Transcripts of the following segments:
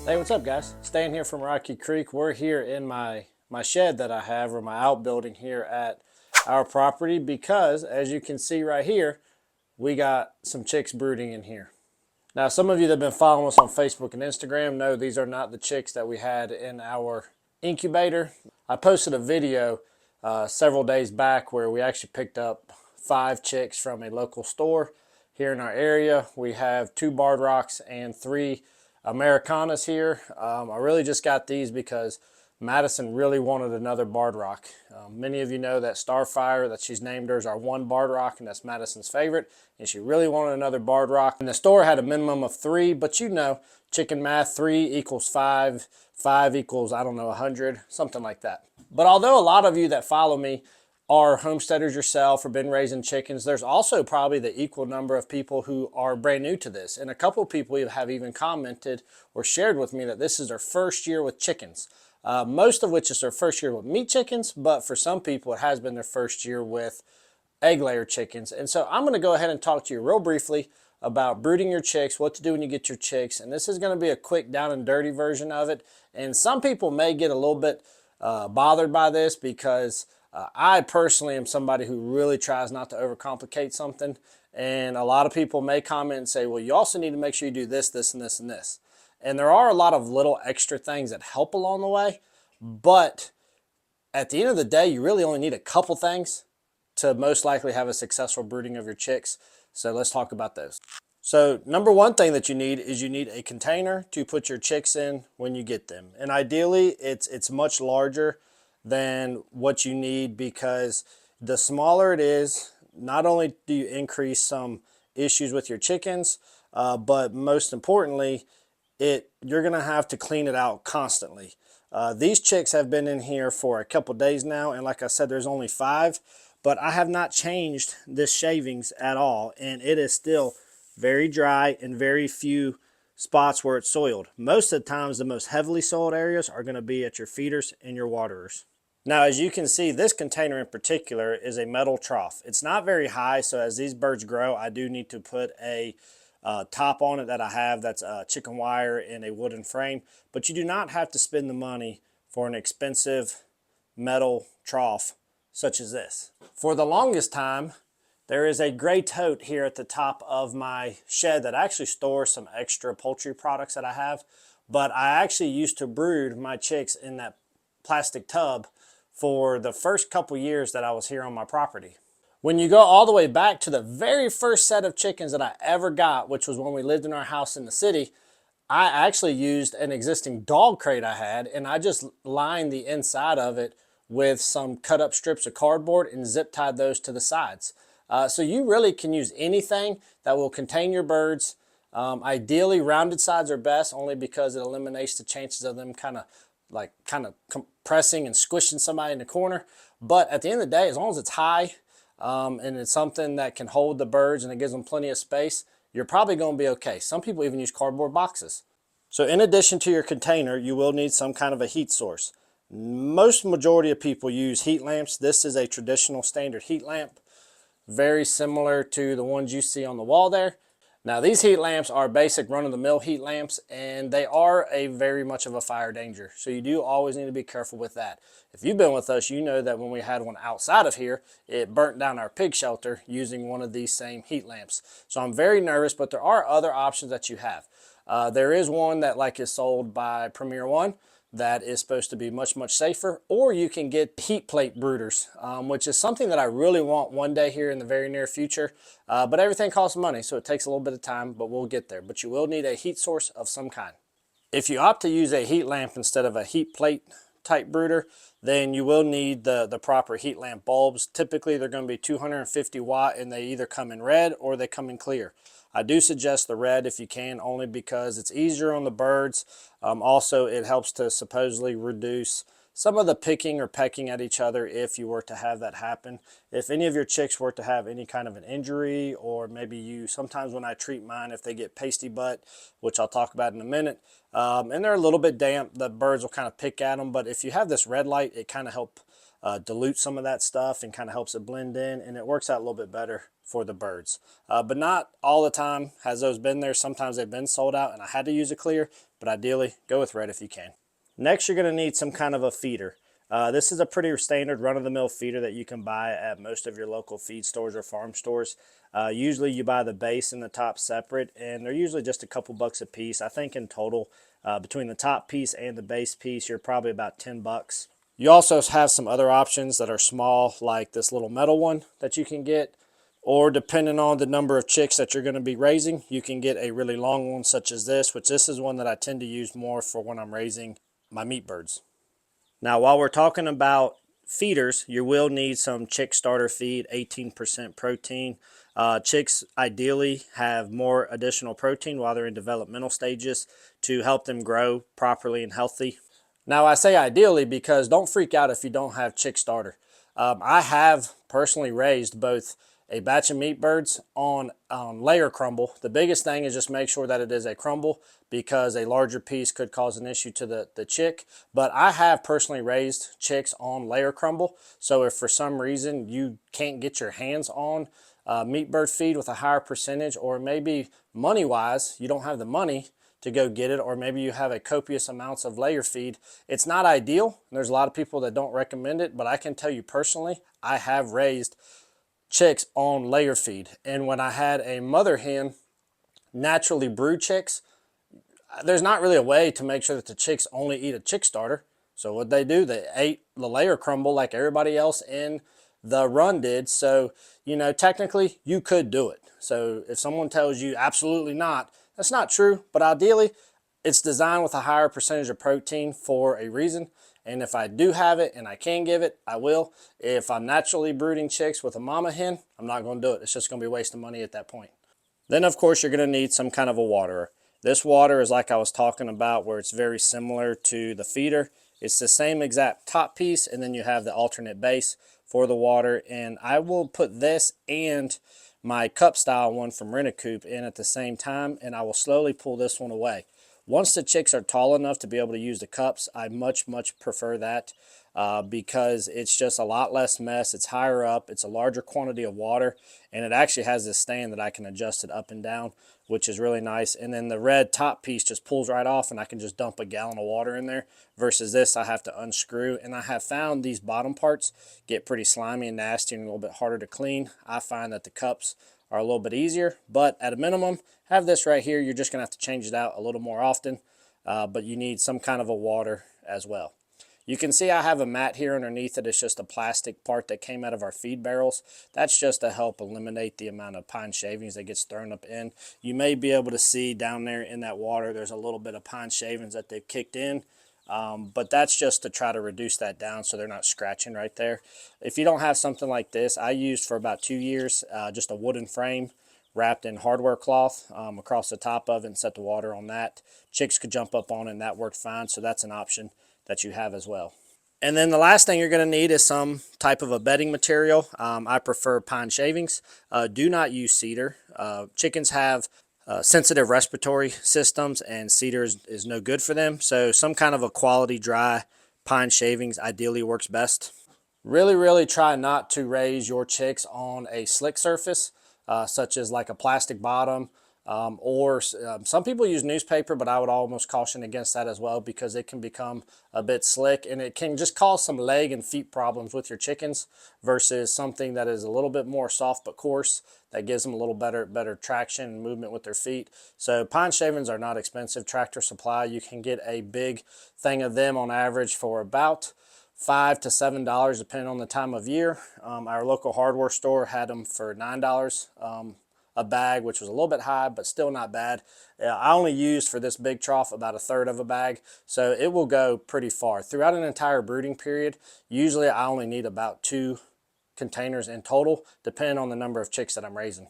Hey, what's up guys? Staying here from Rocky Creek. We're here in my shed that I have, or my outbuilding here at our property, because as you can see right here, we got some chicks brooding in here. Now, some of you that have been following us on Facebook and Instagram know these are not the chicks that we had in our incubator. I posted a video several days back where we actually picked up 5 chicks from a local store here in our area. We have 2 barred rocks and 3 Americanas here. I really just got these because Madison really wanted another barred rock. Many of you know that Starfire that she's named her is our 1 barred rock, and that's Madison's favorite, and she really wanted another barred rock. And the store had a minimum of 3, but you know, chicken math, 3 equals 5, 5 equals, I don't know, 100, something like that. But although a lot of you that follow me are homesteaders yourself or been raising chickens, there's also probably the equal number of people who are brand new to this. And a couple of people have even commented or shared with me that this is their first year with chickens. Most of which is their first year with meat chickens, but for some people it has been their first year with egg layer chickens. And so I'm going to go ahead and talk to you real briefly about brooding your chicks, what to do when you get your chicks. And this is going to be a quick down and dirty version of it. And some people may get a little bit bothered by this because I personally am somebody who really tries not to overcomplicate something. And a lot of people may comment and say, well, you also need to make sure you do this, this, and this, and this. And there are a lot of little extra things that help along the way. But at the end of the day, you really only need a couple things to most likely have a successful brooding of your chicks. So let's talk about those. So number one thing that you need is you need a container to put your chicks in when you get them. And ideally, it's much larger than what you need, because the smaller it is, not only do you increase some issues with your chickens, but most importantly, you're going to have to clean it out constantly. These chicks have been in here for a couple days now, and like I said, there's only 5, but I have not changed this shavings at all, and it is still very dry and very few spots where it's soiled. Most of the times, the most heavily soiled areas are going to be at your feeders and your waterers. Now, as you can see, this container in particular is a metal trough. It's not very high, so as these birds grow, I do need to put a top on it that I have that's chicken wire in a wooden frame. But you do not have to spend the money for an expensive metal trough such as this. For the longest time, there is a gray tote here at the top of my shed that actually stores some extra poultry products that I have. But I actually used to brood my chicks in that plastic tub for the first couple years that I was here on my property. When you go all the way back to the very first set of chickens that I ever got, which was when we lived in our house in the city, I actually used an existing dog crate I had, and I just lined the inside of it with some cut up strips of cardboard and zip tied those to the sides. So you really can use anything that will contain your birds. Ideally, rounded sides are best, only because it eliminates the chances of them kind of compressing and squishing somebody in the corner. But at the end of the day, as long as it's high and it's something that can hold the birds and it gives them plenty of space, you're probably going to be okay. Some people even use cardboard boxes. So in addition to your container, you will need some kind of a heat source. Most majority of people use heat lamps. This is a traditional standard heat lamp, very similar to the ones you see on the wall there. Now, these heat lamps are basic run-of-the-mill heat lamps, and they are very much of a fire danger. So you do always need to be careful with that. If you've been with us, you know that when we had one outside of here, it burnt down our pig shelter using one of these same heat lamps. So I'm very nervous, but there are other options that you have. There is one that is sold by Premier One that is supposed to be much, much safer, or you can get heat plate brooders, which is something that I really want one day here in the very near future. But everything costs money, so it takes a little bit of time, but we'll get there. But you will need a heat source of some kind. If you opt to use a heat lamp instead of a heat plate type brooder, then you will need the proper heat lamp bulbs. Typically, they're going to be 250 watt, and they either come in red or they come in clear. I do suggest the red if you can, only because it's easier on the birds. Also, it helps to supposedly reduce some of the picking or pecking at each other if you were to have that happen. If any of your chicks were to have any kind of an injury, or maybe sometimes when I treat mine, if they get pasty butt, which I'll talk about in a minute, and they're a little bit damp, the birds will kind of pick at them. But if you have this red light, it kind of dilute some of that stuff and kind of helps it blend in, and it works out a little bit better for the birds. But not all the time has those been there. Sometimes they've been sold out and I had to use a clear, but ideally go with red if you can. Next, you're going to need some kind of a feeder. This is a pretty standard run-of-the-mill feeder that you can buy at most of your local feed stores or farm stores. Usually you buy the base and the top separate, and they're usually just a couple bucks a piece. I think in total, between the top piece and the base piece, you're probably about 10 bucks. You also have some other options that are small, like this little metal one that you can get, or depending on the number of chicks that you're going to be raising, you can get a really long one such as this, which this is one that I tend to use more for when I'm raising my meat birds. Now, while we're talking about feeders, you will need some chick starter feed, 18% protein. Chicks ideally have more additional protein while they're in developmental stages to help them grow properly and healthy. Now, I say ideally because don't freak out if you don't have chick starter. I have personally raised both a batch of meat birds on layer crumble. The biggest thing is just make sure that it is a crumble because a larger piece could cause an issue to the chick. But I have personally raised chicks on layer crumble. So if for some reason you can't get your hands on meat bird feed with a higher percentage, or maybe money-wise, you don't have the money to go get it, or maybe you have a copious amounts of layer feed, it's not ideal. There's a lot of people that don't recommend it, but I can tell you personally, I have raised chicks on layer feed. And when I had a mother hen naturally brood chicks, there's not really a way to make sure that the chicks only eat a chick starter. So what they do, they ate the layer crumble like everybody else in the run did. So, you know, technically you could do it. So if someone tells you absolutely not, that's not true. But ideally, it's designed with a higher percentage of protein for a reason. And if I do have it and I can give it, I will. If I'm naturally brooding chicks with a mama hen, I'm not going to do it. It's just going to be wasting money at that point. Then, of course, you're going to need some kind of a waterer. This water is like I was talking about, where it's very similar to the feeder. It's the same exact top piece, and then you have the alternate base for the water. And I will put this and my cup style one from Rent-A-Coop in at the same time, and I will slowly pull this one away. Once the chicks are tall enough to be able to use the cups, I much prefer that because it's just a lot less mess. It's higher up, it's a larger quantity of water, and it actually has this stand that I can adjust it up and down, which is really nice. And then the red top piece just pulls right off, and I can just dump a gallon of water in there, versus this I have to unscrew. And I have found these bottom parts get pretty slimy and nasty and a little bit harder to clean. I find that the cups are a little bit easier, but at a minimum, have this right here. You're just gonna have to change it out a little more often, but you need some kind of a water as well. You can see I have a mat here underneath it. It's just a plastic part that came out of our feed barrels. That's just to help eliminate the amount of pine shavings that gets thrown up in. You may be able to see down there in that water, there's a little bit of pine shavings that they've kicked in. But that's just to try to reduce that down so they're not scratching right there. If you don't have something like this, I used for about 2 years just a wooden frame wrapped in hardware cloth across the top of it and set the water on that. Chicks could jump up on it and that worked fine, so that's an option that you have as well. And then the last thing you're going to need is some type of a bedding material. I prefer pine shavings. Do not use cedar. Chickens have sensitive respiratory systems, and cedar is no good for them. So some kind of a quality dry pine shavings ideally works best. Really try not to raise your chicks on a slick surface, such as like a plastic bottom, or some people use newspaper, but I would almost caution against that as well, because it can become a bit slick and it can just cause some leg and feet problems with your chickens, versus something that is a little bit more soft but coarse that gives them a little better traction and movement with their feet. So pine shavings are not expensive. Tractor Supply, you can get a big thing of them on average for about $5 to $7 depending on the time of year. Our local hardware store had them for $9 a bag, which was a little bit high, but still not bad. I only used for this big trough about 1/3 of a bag, so it will go pretty far. Throughout an entire brooding period, usually I only need about 2 containers in total, depending on the number of chicks that I'm raising.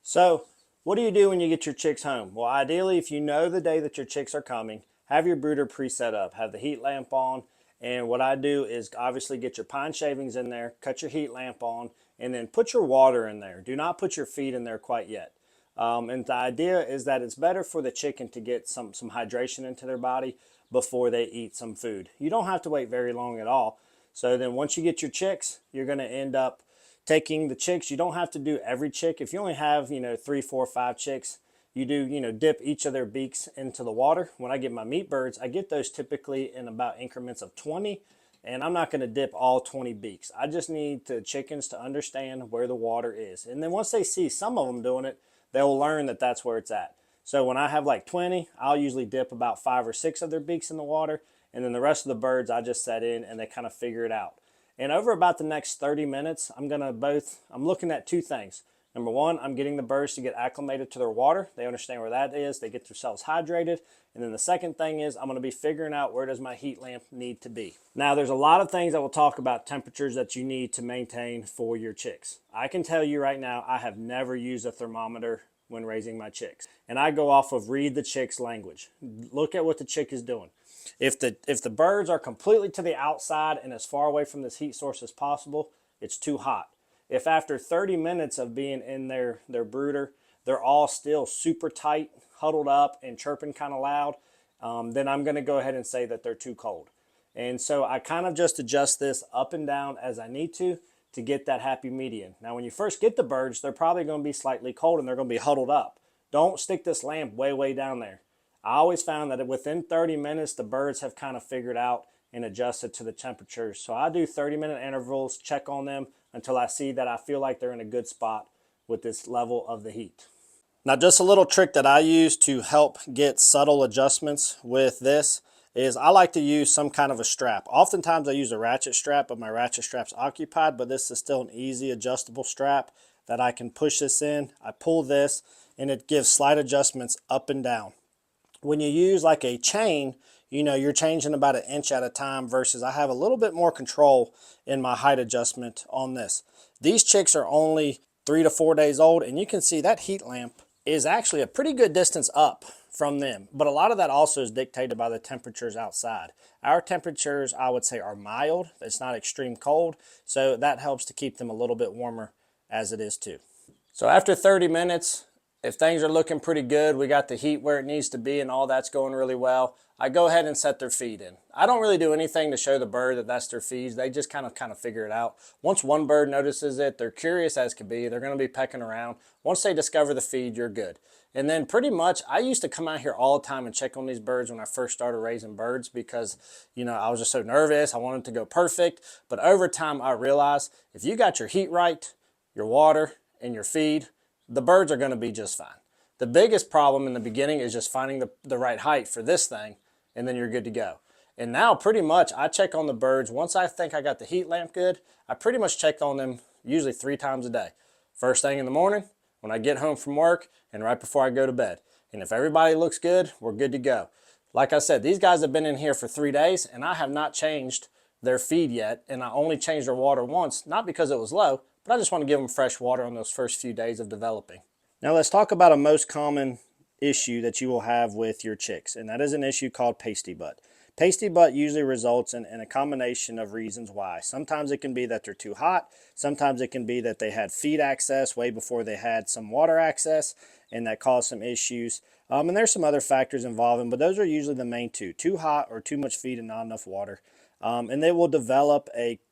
So what do you do when you get your chicks home? Well, ideally, if you know the day that your chicks are coming, have your brooder pre-set up, have the heat lamp on, and what I do is obviously get your pine shavings in there, cut your heat lamp on, and then put your water in there. Do not put your feed in there quite yet. And the idea is that it's better for the chicken to get some hydration into their body before they eat some food. You don't have to wait very long at all. So then once you get your chicks, you're going to end up taking the chicks. You don't have to do every chick. If you only have, 3, 4, 5 chicks, you do, dip each of their beaks into the water. When I get my meat birds, I get those typically in about increments of 20. And I'm not going to dip all 20 beaks. I just need the chickens to understand where the water is. And then once they see some of them doing it, they'll learn that that's where it's at. So when I have like 20, I'll usually dip about 5 or 6 of their beaks in the water. And then the rest of the birds I just set in and they kind of figure it out. And over about the next 30 minutes, I'm looking at 2 things. Number one, I'm getting the birds to get acclimated to their water. They understand where that is. They get themselves hydrated. And then the second thing is I'm going to be figuring out where does my heat lamp need to be. Now, there's a lot of things that we'll talk about temperatures that you need to maintain for your chicks. I can tell you right now, I have never used a thermometer when raising my chicks. And I go off of read the chick's language. Look at what the chick is doing. If the birds are completely to the outside and as far away from this heat source as possible, it's too hot. If after 30 minutes of being in their brooder, they're all still super tight, huddled up, and chirping kind of loud, then I'm going to go ahead and say that they're too cold. And so I kind of just adjust this up and down as I need to get that happy median. Now, when you first get the birds, they're probably going to be slightly cold and they're going to be huddled up. Don't stick this lamp way, way down there. I always found that within 30 minutes, the birds have kind of figured out and adjusted to the temperatures. So I do 30-minute intervals, check on them until I see that I feel like they're in a good spot with this level of the heat. Now, just a little trick that I use to help get subtle adjustments with this is I like to use some kind of a strap. Oftentimes I use a ratchet strap, but my ratchet strap's occupied, but this is still an easy adjustable strap that I can push this in. I pull this and it gives slight adjustments up and down. When you use like a chain, you're changing about 1 inch at a time versus I have a little bit more control in my height adjustment on this. These chicks are only 3 to 4 days old, and you can see that heat lamp is actually a pretty good distance up from them. But a lot of that also is dictated by the temperatures outside. Our temperatures, I would say, are mild. It's not extreme cold, so that helps to keep them a little bit warmer as it is too. So after 30 minutes, if things are looking pretty good, we got the heat where it needs to be and all that's going really well, I go ahead and set their feed in. I don't really do anything to show the bird that that's their feeds. They just kind of figure it out. Once one bird notices it, they're curious as can be. They're going to be pecking around. Once they discover the feed, you're good. And then pretty much, I used to come out here all the time and check on these birds when I first started raising birds because, I was just so nervous. I wanted to go perfect. But over time, I realized if you got your heat right, your water, and your feed, the birds are going to be just fine. The biggest problem in the beginning is just finding the right height for this thing, and then you're good to go. And now pretty much I check on the birds. Once I think I got the heat lamp good, I pretty much check on them usually 3 times a day. First thing in the morning, when I get home from work, and right before I go to bed. And if everybody looks good, we're good to go. Like I said, these guys have been in here for 3 days, and I have not changed their feed yet, and I only changed their water once, not because it was low, but I just want to give them fresh water on those first few days of developing. Now let's talk about a most common issue that you will have with your chicks, and that is an issue called pasty butt. Pasty butt usually results in a combination of reasons why. Sometimes it can be that they're too hot. Sometimes it can be that they had feed access way before they had some water access, and that caused some issues. And there's some other factors involving, but those are usually the main two: too hot or too much feed and not enough water. And they will develop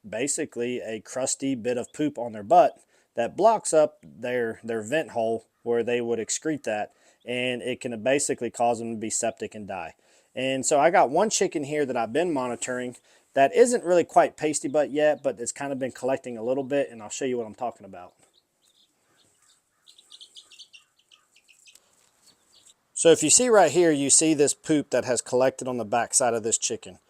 basically a crusty bit of poop on their butt that blocks up their vent hole where they would excrete that, and it can basically cause them to be septic and die. And so I got one chicken here that I've been monitoring that isn't really quite pasty butt yet, but it's kind of been collecting a little bit, and I'll show you what I'm talking about. So if you see right here, you see this poop that has collected on the back side of this chicken.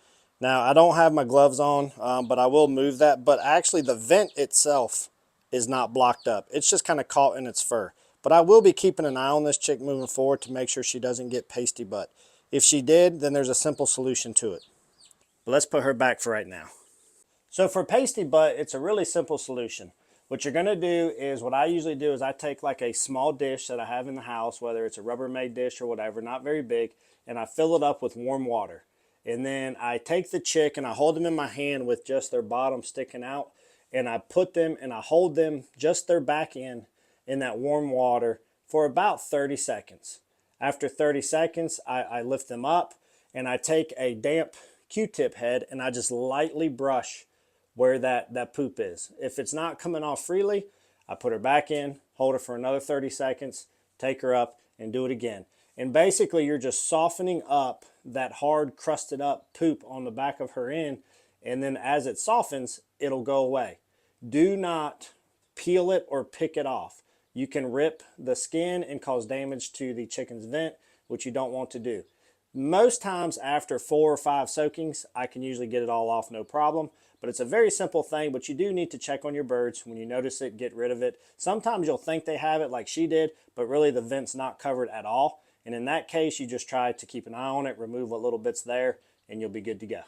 Now, I don't have my gloves on, but I will move that. But actually, the vent itself is not blocked up. It's just kind of caught in its fur. But I will be keeping an eye on this chick moving forward to make sure she doesn't get pasty butt. If she did, then there's a simple solution to it. But let's put her back for right now. So for pasty butt, it's a really simple solution. What you're going to do is, what I usually do is I take like a small dish that I have in the house, whether it's a Rubbermaid dish or whatever, not very big, and I fill it up with warm water. And then I take the chick and I hold them in my hand with just their bottom sticking out, and I put them and I hold them, just their back end, in that warm water for about 30 seconds. After 30 seconds, I lift them up and I take a damp Q-tip head and I just lightly brush where that poop is. If it's not coming off freely, I put her back in, hold her for another 30 seconds, take her up, and do it again. And basically, you're just softening up that hard, crusted up poop on the back of her end, and then as it softens, it'll go away. Do not peel it or pick it off. You can rip the skin and cause damage to the chicken's vent, which you don't want to do. Most times after 4 or 5 soakings, I can usually get it all off no problem. But it's a very simple thing, but you do need to check on your birds. When you notice it, get rid of it. Sometimes you'll think they have it like she did, but really the vent's not covered at all. And in that case, you just try to keep an eye on it, remove what little bit's there, and you'll be good to go.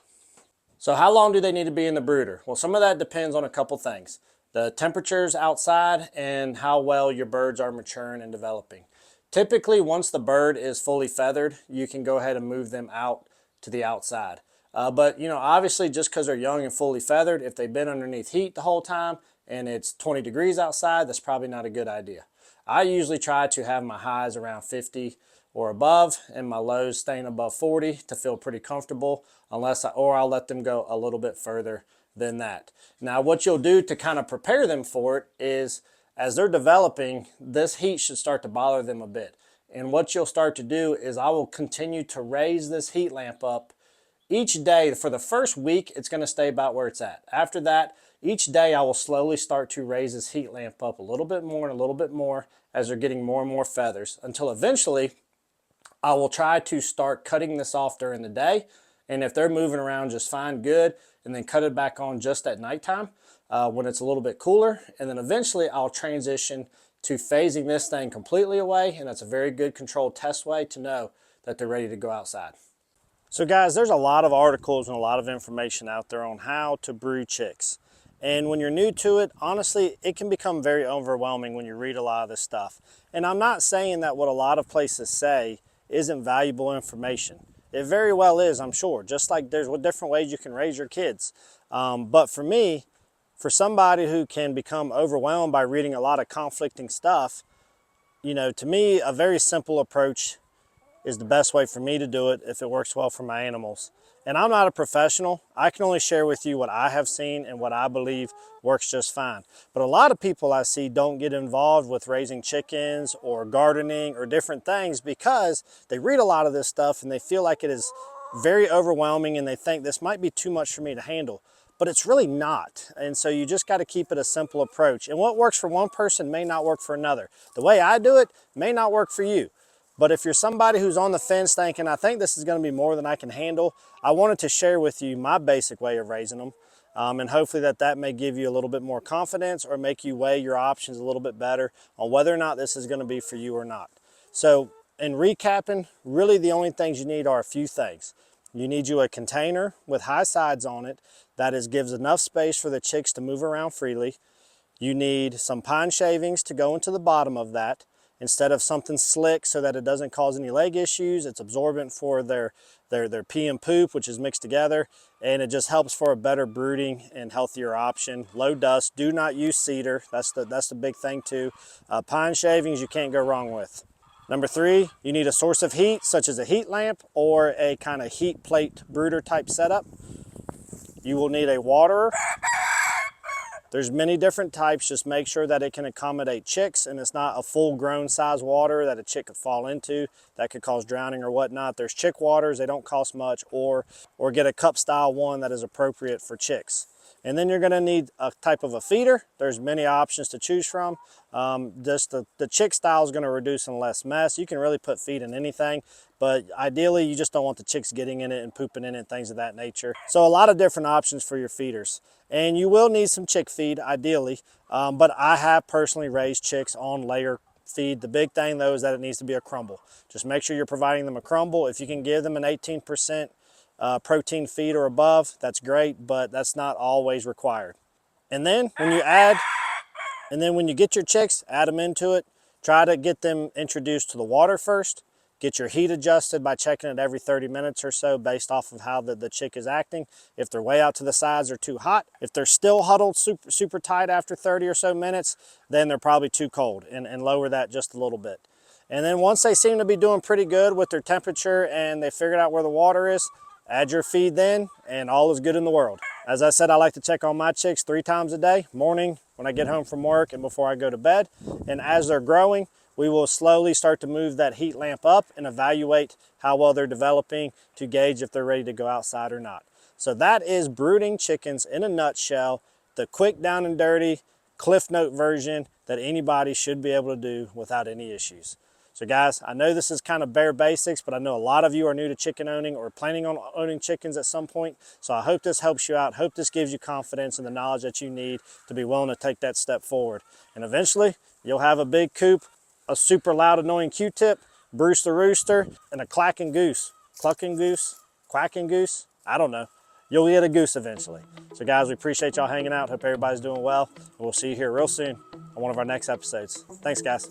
So how long do they need to be in the brooder? Well, some of that depends on a couple things. The temperatures outside and how well your birds are maturing and developing. Typically, once the bird is fully feathered, you can go ahead and move them out to the outside. But, you know, obviously just because they're young and fully feathered, if they've been underneath heat the whole time and it's 20 degrees outside, that's probably not a good idea. I usually try to have my highs around 50 or above and my lows staying above 40 to feel pretty comfortable, or I'll let them go a little bit further than that. Now, what you'll do to kind of prepare them for it is, as they're developing, this heat should start to bother them a bit. And what you'll start to do is I will continue to raise this heat lamp up each day. For the first week, it's going to stay about where it's at. After that, each day I will slowly start to raise this heat lamp up a little bit more and a little bit more as they're getting more and more feathers, until eventually I will try to start cutting this off during the day. And if they're moving around just fine, good, and then cut it back on just at nighttime when it's a little bit cooler. And then eventually I'll transition to phasing this thing completely away. And that's a very good controlled test way to know that they're ready to go outside. So guys, there's a lot of articles and a lot of information out there on how to brood chicks. And when you're new to it, honestly, it can become very overwhelming when you read a lot of this stuff. And I'm not saying that what a lot of places say isn't valuable information. It very well is, I'm sure, just like there's different ways you can raise your kids. But for me, for somebody who can become overwhelmed by reading a lot of conflicting stuff, you know, to me, a very simple approach is the best way for me to do it if it works well for my animals. And I'm not a professional. I can only share with you what I have seen and what I believe works just fine. But a lot of people I see don't get involved with raising chickens or gardening or different things because they read a lot of this stuff and they feel like it is very overwhelming and they think this might be too much for me to handle. But it's really not. And so you just got to keep it a simple approach. And what works for one person may not work for another. The way I do it may not work for you. But if you're somebody who's on the fence thinking, I think this is going to be more than I can handle, I wanted to share with you my basic way of raising them. And hopefully that may give you a little bit more confidence or make you weigh your options a little bit better on whether or not this is going to be for you or not. So in recapping, really the only things you need are a few things. You need a container with high sides on it that gives enough space for the chicks to move around freely. You need some pine shavings to go into the bottom of that. Instead of something slick so that it doesn't cause any leg issues, it's absorbent for their pee and poop, which is mixed together, and it just helps for a better brooding and healthier option. Low dust, do not use cedar, that's the big thing too. Pine shavings you can't go wrong with. Number 3, you need a source of heat, such as a heat lamp or a kind of heat plate brooder type setup. You will need a waterer. There's many different types. Just make sure that it can accommodate chicks and it's not a full grown size water that a chick could fall into that could cause drowning or whatnot. There's chick waters, they don't cost much, or get a cup style one that is appropriate for chicks. And then you're gonna need a type of a feeder. There's many options to choose from. Just the chick style is gonna reduce and less mess. You can really put feed in anything, but ideally you just don't want the chicks getting in it and pooping in it and things of that nature. So a lot of different options for your feeders. And you will need some chick feed ideally, but I have personally raised chicks on layer feed. The big thing though is that it needs to be a crumble. Just make sure you're providing them a crumble. If you can give them an 18% protein feed or above, that's great, but that's not always required. And then when you get your chicks, add them into it. Try to get them introduced to the water first. Get your heat adjusted by checking it every 30 minutes or so based off of how the chick is acting. If they're way out to the sides or too hot. If they're still huddled super tight after 30 or so minutes, then they're probably too cold, and lower that just a little bit. And then once they seem to be doing pretty good with their temperature and they figured out where the water is, add your feed then, and all is good in the world. As I said, I like to check on my chicks 3 times a day, morning when I get home from work and before I go to bed. And as they're growing, we will slowly start to move that heat lamp up and evaluate how well they're developing to gauge if they're ready to go outside or not. So that is brooding chickens in a nutshell, the quick down and dirty Cliff Note version that anybody should be able to do without any issues. So guys, I know this is kind of bare basics, but I know a lot of you are new to chicken owning or planning on owning chickens at some point. So I hope this helps you out. Hope this gives you confidence and the knowledge that you need to be willing to take that step forward. And eventually you'll have a big coop, a super loud annoying Q-tip, Bruce the rooster, and a clucking goose, quacking goose, I don't know. You'll get a goose eventually. So guys, we appreciate y'all hanging out. Hope everybody's doing well. And we'll see you here real soon on one of our next episodes. Thanks guys.